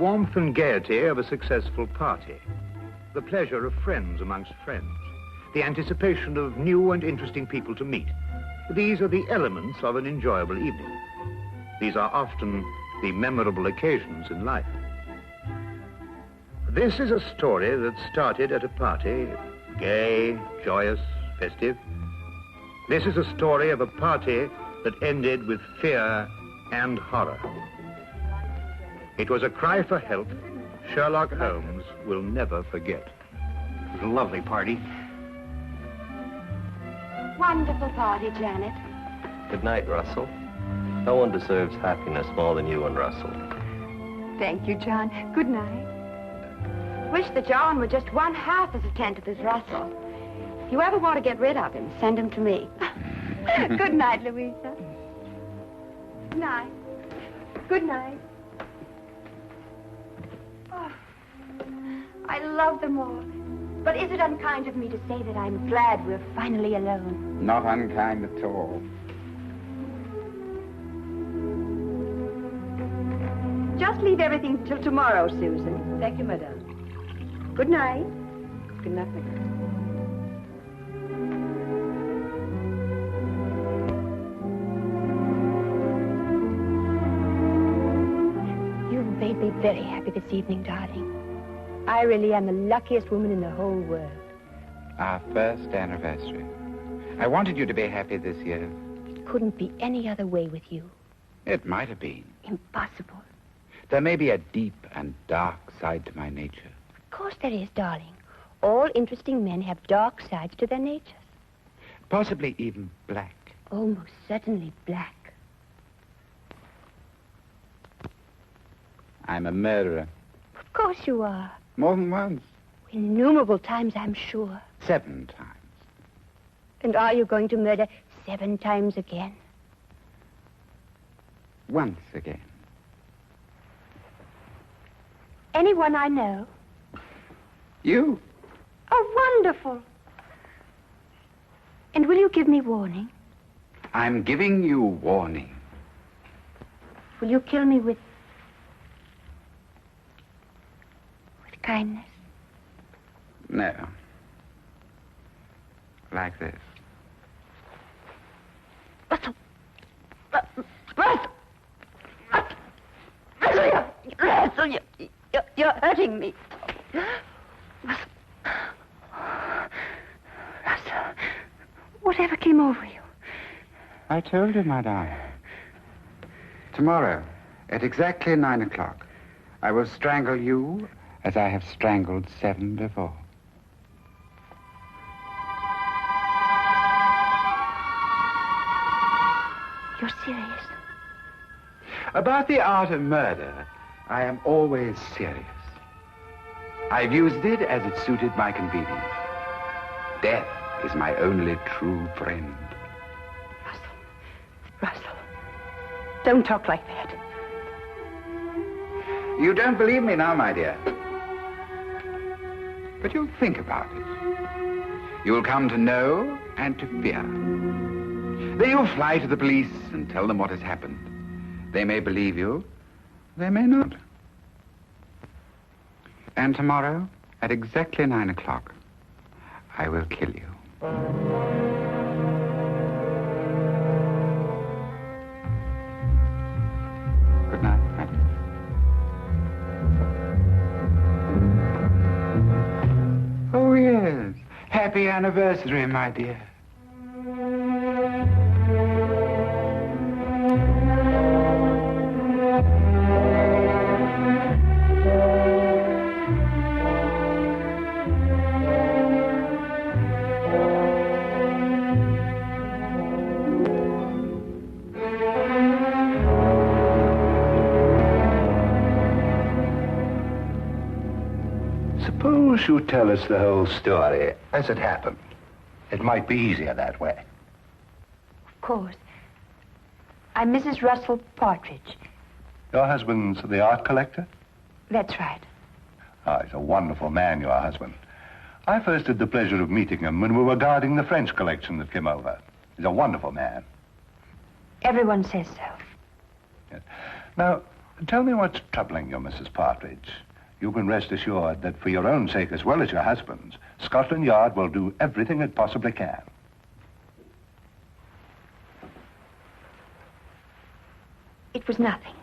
warmth and gaiety of a successful party, the pleasure of friends amongst friends, the anticipation of new and interesting people to meet. These are the elements of an enjoyable evening. These are often the memorable occasions in life. This is a story that started at a party, gay, joyous, festive. This is a story of a party that ended with fear and horror. It was a cry for help Sherlock Holmes will never forget. It was a lovely party. Wonderful party, Janet. Good night, Russell. No one deserves happiness more than you and Russell. Thank you, John. Good night. Wish that John were just one half as attentive as Russell. If you ever want to get rid of him, send him to me. Good night, Louisa. Good night. Good night. Oh, I love them all. But is it unkind of me to say that I'm glad we're finally alone? Not unkind at all. Just leave everything till tomorrow, Susan. Thank you, madame. Good night. Good night, madame. You've made me very happy this evening, darling. I really am the luckiest woman in the whole world. Our first anniversary. I wanted you to be happy this year. It couldn't be any other way with you. It might have been. Impossible. There may be a deep and dark side to my nature. Of course there is, darling. All interesting men have dark sides to their natures. Possibly even black. Almost certainly black. I'm a murderer. Of course you are. More than once. Innumerable times, I'm sure. 7 times. And are you going to murder 7 times again? Once again. Anyone I know? You? Oh, wonderful. And will you give me warning? I'm giving you warning. Will you kill me with kindness? No. Like this. Russell! Russell! Russell, you're hurting me. Russell. Russell. Whatever came over you? I told you, my darling. Tomorrow, at exactly 9 o'clock, I will strangle you as I have strangled 7 before. You're serious? About the art of murder, I am always serious. I've used it as it suited my convenience. Death is my only true friend. Russell, don't talk like that. You don't believe me now, my dear. But you'll think about it. You'll come to know and to fear. Then you'll fly to the police and tell them what has happened. They may believe you, they may not. And tomorrow, at exactly 9 o'clock, I will kill you. Good night, madam. Oh, yes. Happy anniversary, my dear. Suppose you tell us the whole story as it happened. It might be easier that way. Of course. I'm Mrs. Russell Partridge. Your husband's the art collector? That's right. Oh, he's a wonderful man, your husband. I first had the pleasure of meeting him when we were guarding the French collection that came over. He's a wonderful man. Everyone says so. Yes. Now, Tell me what's troubling you, Mrs. Partridge. You can rest assured that for your own sake as well as your husband's, Scotland Yard will do everything it possibly can. It was nothing.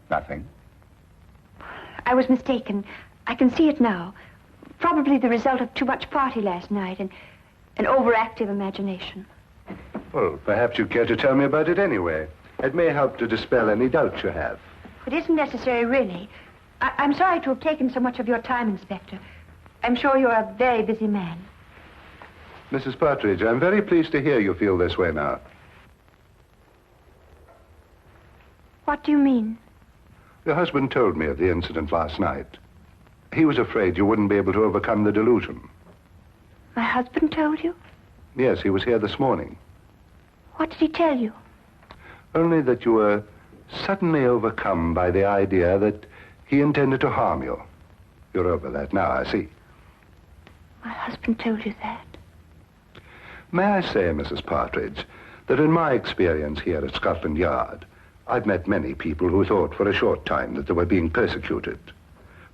Nothing? I was mistaken. I can see it now. Probably the result of too much party last night and an overactive imagination. Well, perhaps you care to tell me about it anyway. It may help to dispel any doubts you have. It isn't necessary, really. I'm sorry to have taken so much of your time, Inspector. I'm sure you're a very busy man. Mrs. Partridge, I'm very pleased to hear you feel this way now. What do you mean? Your husband told me of the incident last night. He was afraid you wouldn't be able to overcome the delusion. My husband told you? Yes, he was here this morning. What did he tell you? Only that you were suddenly overcome by the idea that he intended to harm you. You're over that now, I see. My husband told you that? May I say, Mrs. Partridge, that in my experience here at Scotland Yard, I've met many people who thought for a short time that they were being persecuted.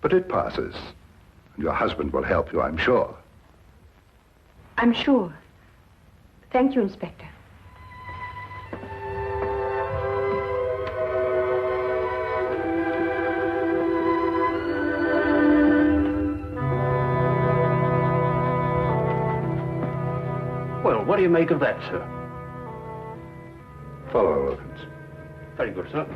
But it passes. And your husband will help you, I'm sure. I'm sure. Thank you, Inspector. Well, what do you make of that, sir? Follow, Wilkins. Very good, sir.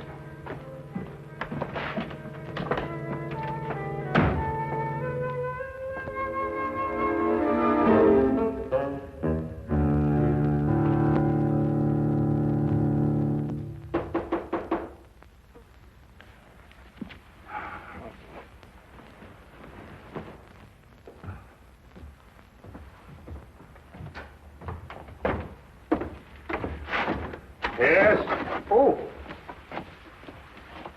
Yes? Oh,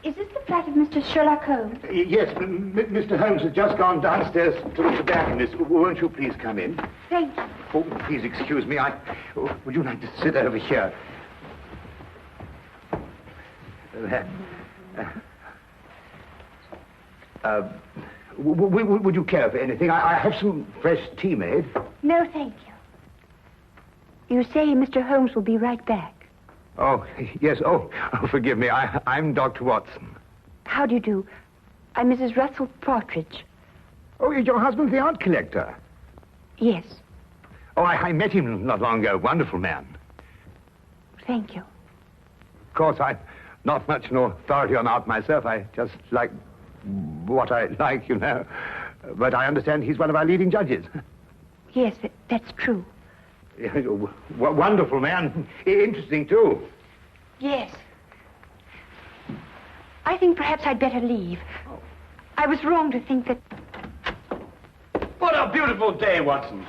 Is this the flat of Mr. Sherlock Holmes? yes, Mr. Holmes has just gone downstairs to the tobacconist. Won't you please come in? Thank you. Oh, please excuse me. Would you like to sit over here? Would you care for anything? I have some fresh tea made. No, thank you. You say Mr. Holmes will be right back. Oh, yes. Oh, forgive me. I'm Dr. Watson. How do you do? I'm Mrs. Russell Partridge. Oh, your husband's the art collector. Yes, Oh, I met him not long ago. Wonderful man. thank you. Of course, I'm not much an authority on art myself. I just like what I like, you know. But I understand he's one of our leading judges. Yes, that's true. Wonderful man. Interesting, too. Yes. I think perhaps I'd better leave. I was wrong to think that... What a beautiful day, Watson.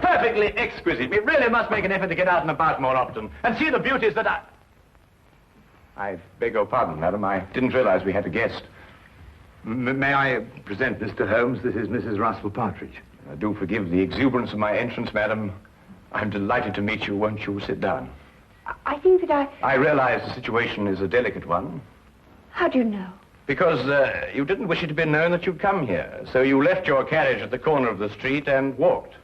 Perfectly exquisite. We really must make an effort to get out and about more often and see the beauties that I beg your pardon, madam. I didn't realize we had a guest. May I present Mr. Holmes? This is Mrs. Russell Partridge. Do forgive the exuberance of my entrance, madam. I'm delighted to meet you. Won't you sit down? I think that I realize the situation is a delicate one. How do you know? Because you didn't wish it to be known that you'd come here. So you left your carriage at the corner of the street and walked.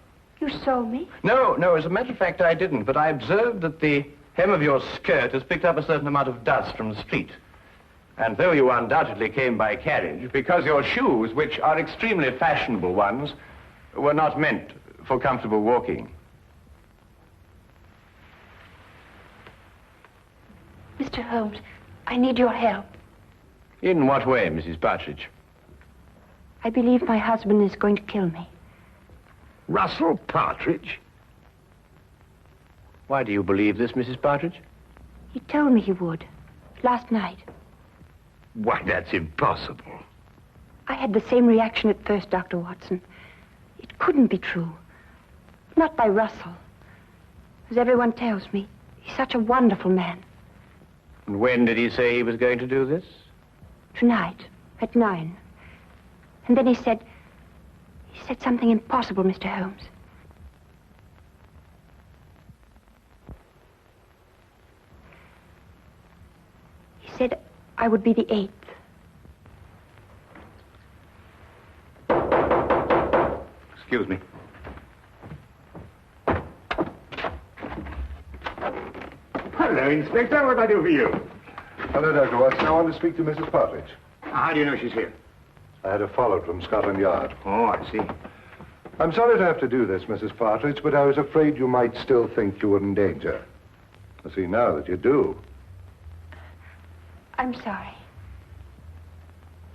You saw me? No, as a matter of fact, I didn't. But I observed that the hem of your skirt has picked up a certain amount of dust from the street. And though you undoubtedly came by carriage, because your shoes, which are extremely fashionable ones, were not meant for comfortable walking. Mr. Holmes, I need your help. In what way, Mrs. Partridge? I believe my husband is going to kill me. Russell Partridge? Why do you believe this, Mrs. Partridge? He told me he would. Last night. Why, that's impossible. I had the same reaction at first, Dr. Watson. It couldn't be true. Not by Russell. As everyone tells me, he's such a wonderful man. And when did he say he was going to do this? Tonight, at 9. And then he said something impossible, Mr. Holmes. He said, I would be the 8th. Excuse me. Hello, Inspector. What do I do for you? Hello, Dr. Watson. I want to speak to Mrs. Partridge. How do you know she's here? I had her followed from Scotland Yard. Oh, I see. I'm sorry to have to do this, Mrs. Partridge, but I was afraid you might still think you were in danger. I see now that you do. I'm sorry.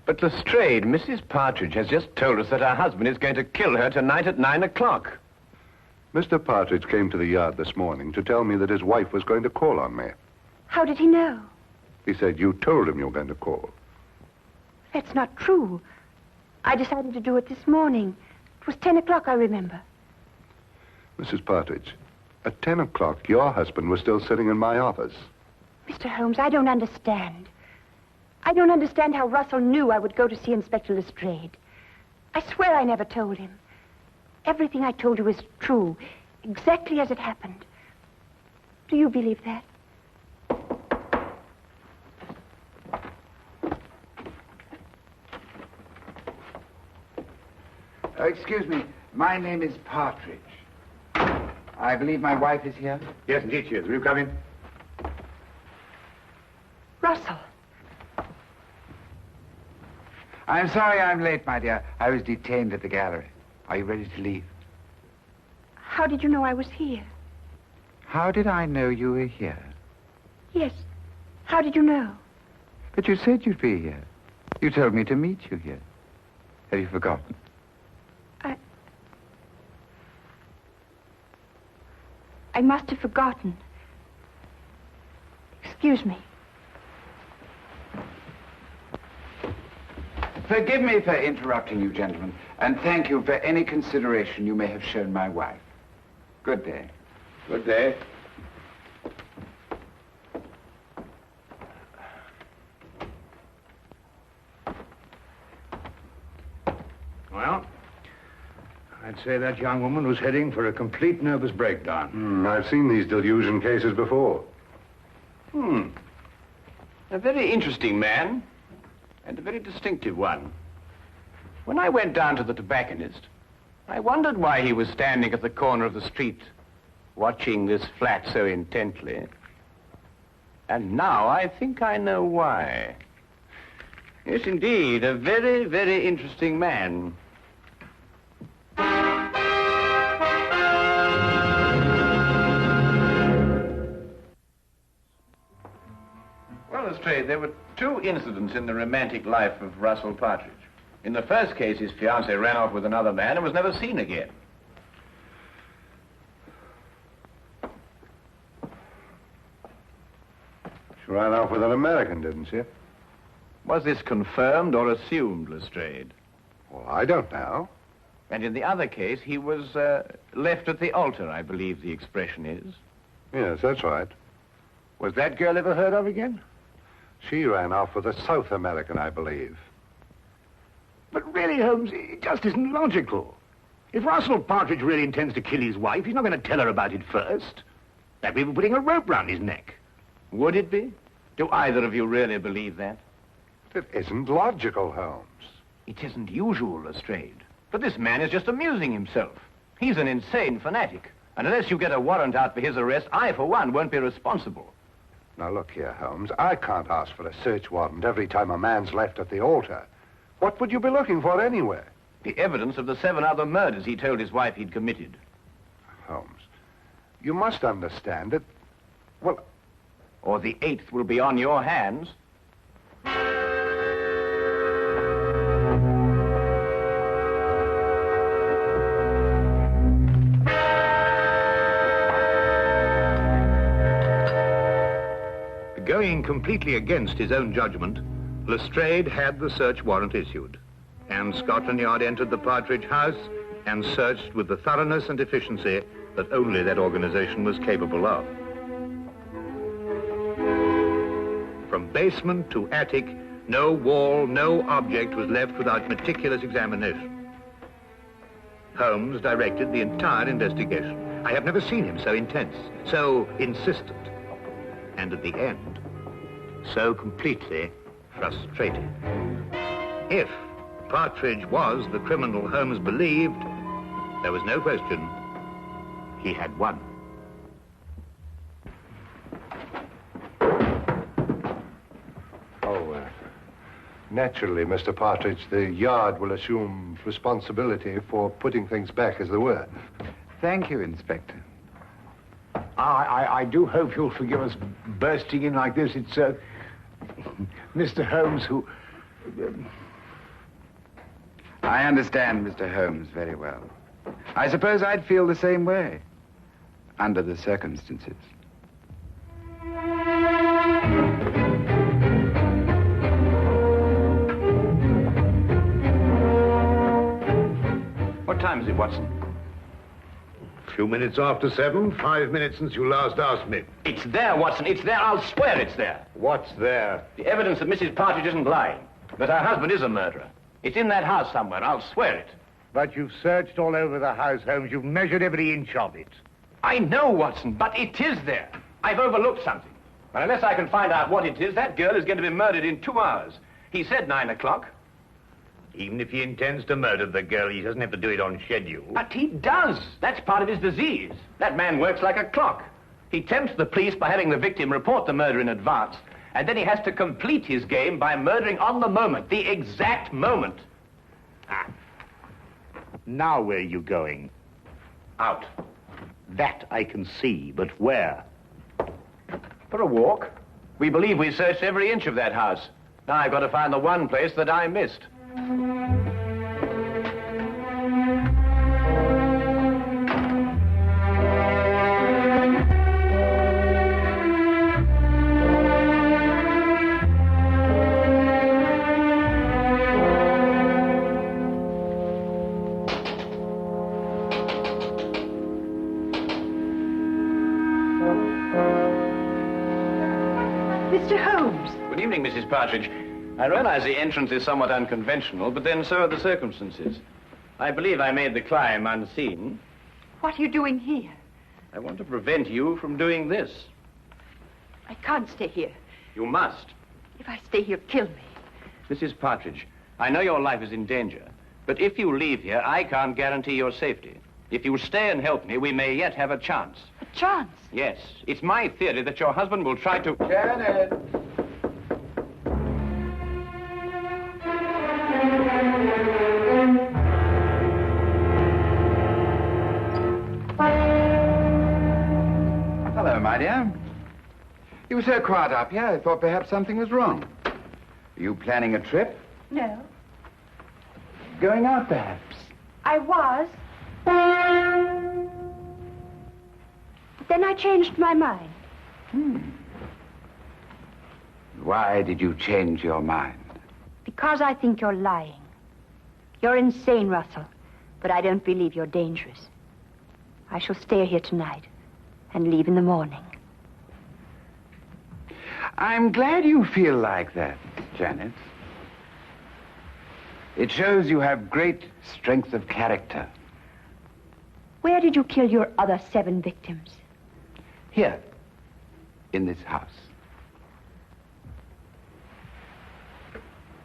But Lestrade, Mrs. Partridge has just told us that her husband is going to kill her tonight at 9 o'clock. Mr. Partridge came to the yard this morning to tell me that his wife was going to call on me. How did he know? He said you told him you were going to call. That's not true. I decided to do it this morning. It was 10 o'clock, I remember. Mrs. Partridge, at 10 o'clock, your husband was still sitting in my office. Mr. Holmes, I don't understand. I don't understand how Russell knew I would go to see Inspector Lestrade. I swear I never told him. Everything I told you is true, exactly as it happened. Do you believe that? Excuse me. My name is Partridge. I believe my wife is here. Yes, indeed she is. Will you come in? Russell. I'm sorry I'm late, my dear. I was detained at the gallery. Are you ready to leave? How did you know I was here? How did I know you were here? Yes. How did you know? But you said you'd be here. You told me to meet you here. Have you forgotten? I must have forgotten. Excuse me. Forgive me for interrupting you, gentlemen, and thank you for any consideration you may have shown my wife. Good day. Good day. Well, I'd say that young woman was heading for a complete nervous breakdown. I've seen these delusion cases before. A very interesting man, and a very distinctive one. When I went down to the tobacconist, I wondered why he was standing at the corner of the street, watching this flat so intently. And now I think I know why. Yes, indeed, a very, very interesting man. Well, Lestrade, there were two incidents in the romantic life of Russell Partridge. In the first case, his fiancée ran off with another man and was never seen again. She ran off with an American, didn't she? Was this confirmed or assumed, Lestrade? Well, I don't know. And in the other case, he was left at the altar, I believe the expression is. Yes, that's right. Was that girl ever heard of again? She ran off with a South American, I believe. But really, Holmes, it just isn't logical. If Russell Partridge really intends to kill his wife, he's not going to tell her about it first. That'd be putting a rope round his neck. Would it be? Do either of you really believe that? It isn't logical, Holmes. It isn't usual, Lestrade. But this man is just amusing himself. He's an insane fanatic. And unless you get a warrant out for his arrest, I, for one, won't be responsible. Now, look here, Holmes. I can't ask for a search warrant every time a man's left at the altar. What would you be looking for anyway? The evidence of the 7 other murders he told his wife he'd committed. Holmes, you must understand that... Well... Or the 8th will be on your hands. Going completely against his own judgment, Lestrade had the search warrant issued, and Scotland Yard entered the Partridge house and searched with the thoroughness and efficiency that only that organization was capable of. From basement to attic, no wall, no object was left without meticulous examination. Holmes directed the entire investigation. I have never seen him so intense, so insistent, and at the end, so completely frustrated. If Partridge was the criminal Holmes believed, there was no question he had won. Naturally, Mr. Partridge, the Yard will assume responsibility for putting things back as they were. Thank you, Inspector. I do hope you'll forgive us bursting in like this. It's Mr. Holmes who... I understand Mr. Holmes very well. I suppose I'd feel the same way, under the circumstances. What time is it, Watson? A few minutes after 7, 5 minutes since you last asked me. It's there, Watson. It's there. I'll swear it's there. What's there? The evidence that Mrs. Partridge isn't lying, that her husband is a murderer. It's in that house somewhere. I'll swear it. But you've searched all over the house, Holmes. You've measured every inch of it. I know, Watson, but it is there. I've overlooked something. But unless I can find out what it is, that girl is going to be murdered in 2 hours. He said 9 o'clock. Even if he intends to murder the girl, he doesn't have to do it on schedule. But he does. That's part of his disease. That man works like a clock. He tempts the police by having the victim report the murder in advance, and then he has to complete his game by murdering on the moment, the exact moment. Now where are you going? Out. That I can see, but where? For a walk. We believe we searched every inch of that house. Now I've got to find the one place that I missed. Mr. Holmes. Good evening, Mrs. Partridge. I realize the entrance is somewhat unconventional, but then so are the circumstances. I believe I made the climb unseen. What are you doing here? I want to prevent you from doing this. I can't stay here. You must. If I stay here, kill me. Mrs. Partridge, I know your life is in danger, but if you leave here, I can't guarantee your safety. If you stay and help me, we may yet have a chance. A chance? Yes. It's my theory that your husband will try to... Janet! Hello, my dear. You were so quiet up here, I thought perhaps something was wrong. Are you planning a trip? No. Going out, perhaps? I was. But then I changed my mind. Why did you change your mind? Because I think you're lying. You're insane, Russell. But I don't believe you're dangerous. I shall stay here tonight and leave in the morning. I'm glad you feel like that, Janet. It shows you have great strength of character. Where did you kill your other 7 victims? Here, in this house.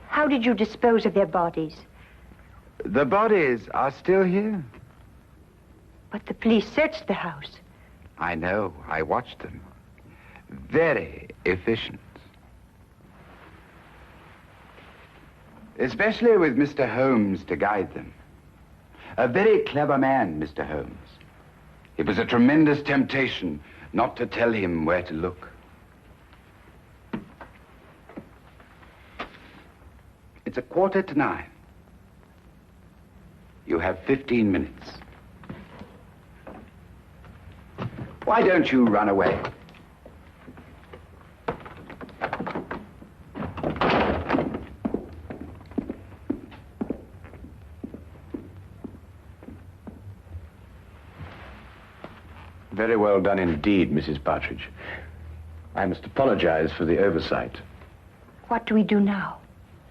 How did you dispose of their bodies? The bodies are still here. But the police searched the house. I know. I watched them. Very efficient. Especially with Mr. Holmes to guide them. A very clever man, Mr. Holmes. It was a tremendous temptation not to tell him where to look. It's 9:15. You have 15 minutes. Why don't you run away? Very well done indeed, Mrs. Partridge. I must apologize for the oversight. What do we do now?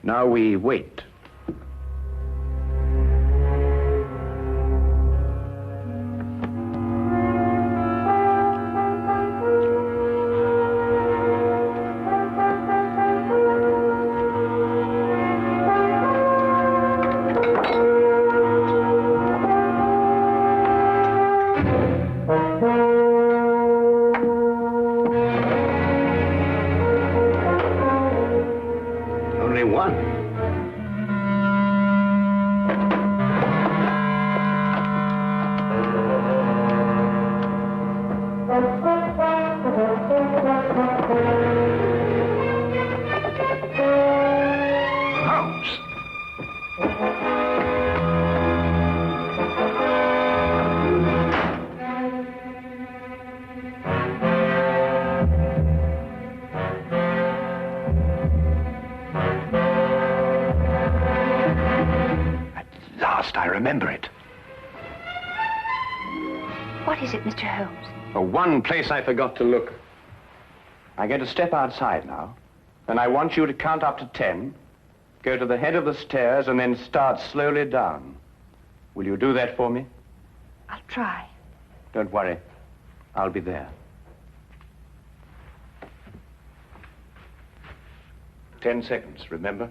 Now we wait. remember it. What is it, Mr. Holmes? One place I forgot to look. I'm going to step outside now, and I want you to count up to 10, go to the head of the stairs, and then start slowly down. Will you do that for me? I'll try. Don't worry. I'll be there. 10 seconds, remember?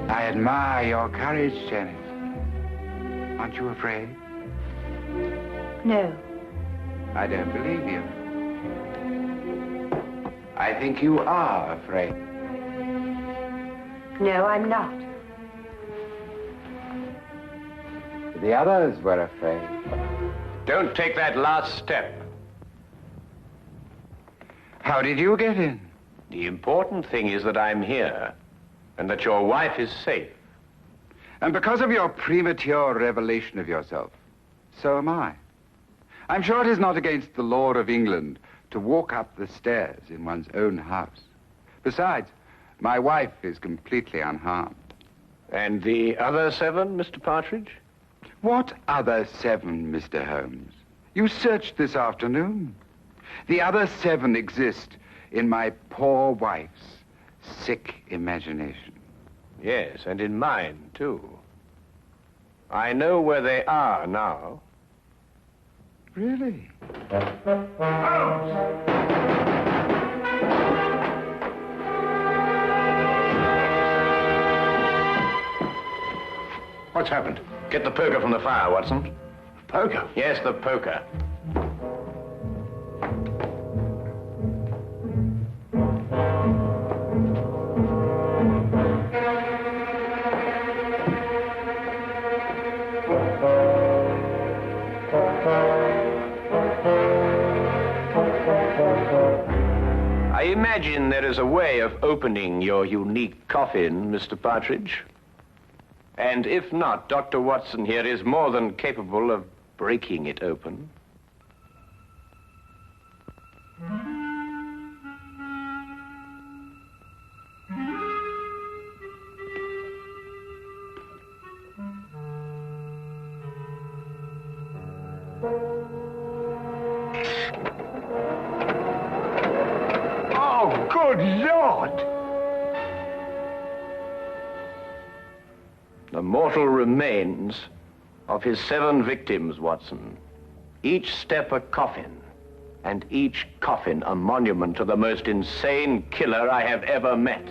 I admire your courage, Janet. Aren't you afraid? No. I don't believe you. I think you are afraid. No, I'm not. The others were afraid. Don't take that last step. How did you get in? The important thing is that I'm here, and that your wife is safe. And because of your premature revelation of yourself, so am I. I'm sure it is not against the law of England to walk up the stairs in one's own house. Besides, my wife is completely unharmed. And the other 7, Mr. Partridge? What other 7, Mr. Holmes? You searched this afternoon. The other 7 exist in my poor wife's sick imagination. Yes, and in mine, too. I know where they are now. Really? What's happened? Get the poker from the fire, Watson. Poker? Yes, the poker. I imagine there is a way of opening your unique coffin, Mr. Partridge. And if not, Dr. Watson here is more than capable of breaking it open. Oh, good Lord! The mortal remains of his 7 victims, Watson. Each step a coffin, and each coffin a monument to the most insane killer I have ever met.